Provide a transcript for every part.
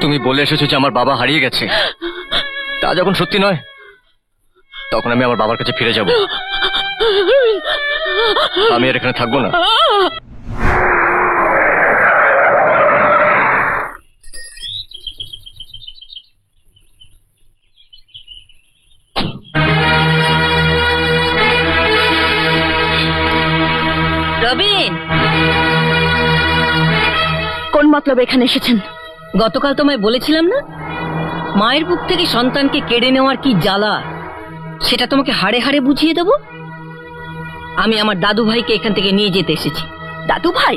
তুমি বলে এসেছো যে আমার বাবা হারিয়ে গেছে, তা যখন সত্যি নয় তখন আমি আমার বাবার কাছে ফিরে যাব। আমি আর এখানে থাকবো না। রবিন, কোন মতলবে এখানে এসেছেন? গতকাল তোমায় বলেছিলাম না, মায়ের বুক থেকে সন্তানকে কেড়ে নেওয়ার কি জ্বালা সেটা তোমাকে হাড়ে হাড়ে বুঝিয়ে দেব। আমি আমার দাদু ভাইকে এখান থেকে নিয়ে যেতে এসেছি। দাদু ভাই?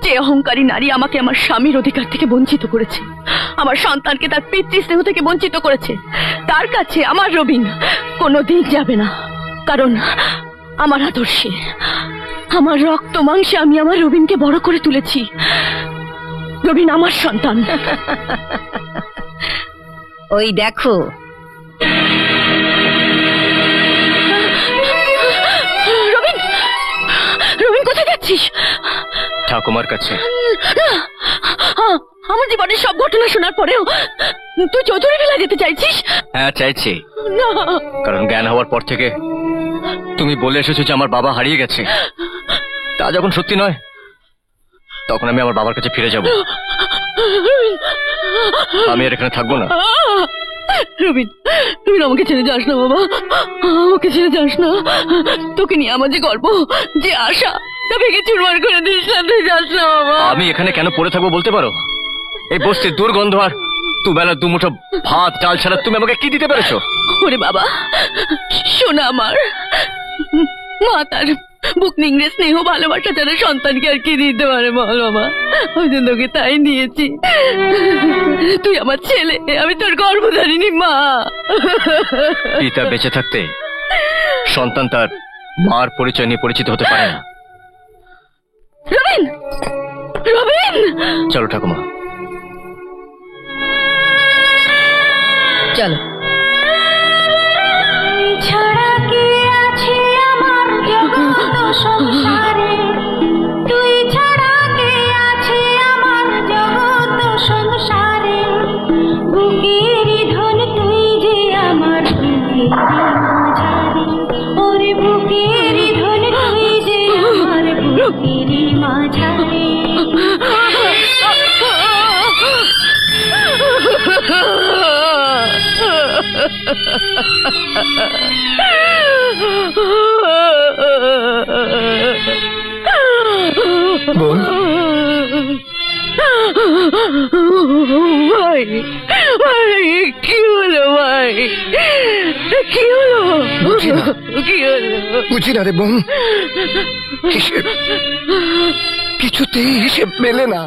যে অহংকারী নারী আমাকে আমার স্বামীর অধিকার থেকে বঞ্চিত করেছে, আমার সন্তানকে তার পিতৃস্নেহ থেকে বঞ্চিত করেছে, তার কাছে আমার রবিন কোনোদিন যাবে না। কারণ আমার আদর্শে, আমার রক্ত মাংসে আমি আমার রবিনকে বড় করে তুলেছি। রবিন আমার সন্তান। ওই দেখো, রবিন, রবিন কোথায় যাচ্ছিস? ঠাকুমার কাছে। না, আমার জীবনের সব ঘটনা শোনার পরেও তুই চৌধুরী ভিলা যেতে চাইছিস? হ্যাঁ চাইছি, না, কারণ জ্ঞান হওয়ার পর থেকে তুমি বলে এসেছো যে আমার বাবা হারিয়ে গেছে, তা যখন সত্যি নয় তখন আমি আমার বাবার কাছে ফিরে যাব। আমি আর এখানে থাকবো না। রবিন, রবিন আমাকে ছেড়ে যাস না বাবা, আমাকে ছেড়ে যাস না। তোকে নিয়ে আমার যে গল্প, যে আশা, তা ভেঙে চুরমার করে দিস না, তুই যাস না বাবা। আমি এখানে কেন পড়ে থাকবো বলতে পারো? এই বস্তির দুর্গন্ধ আর দুবেলা দুমুঠো ভাত ডাল ছাড়া তুমি আমাকে কি দিতে পেরেছো? ওরে বাবা, শোনা আমার মা তার বুক নিংড়ে স্নেহ ভালোবাসা তারা সন্তানকে আর কি দিতে পারে বল বাবা? ওই জন্য তোকে তাই নিয়েছি। তুই আমার ছেলে, আমি তোর গর্ভধারিণী মা। পিতা বেঁচে থাকতে সন্তান তার মার পরিচয় নিয়ে পরিচিত হতে পারে না। রবিন, রবিন, চলো ঠাকুমা, চলো। ছাড়া কি আছে আমার জগৎ সংসারে, তুই ছাড়া কে আছে আমার জগৎ সংসারে, বুকের ধন তুই যে আমার বুকের মাঝারে, ওরে বুকের ধন তুই যে আমার বুকের মাঝারে। বোন, ভাই, ভাই, কি হলো ভাই? কি হলো? বুঝি না, কি হলো? বুঝি না রে বোন, হিসেব কিছুতেই হিসেব মেলে না।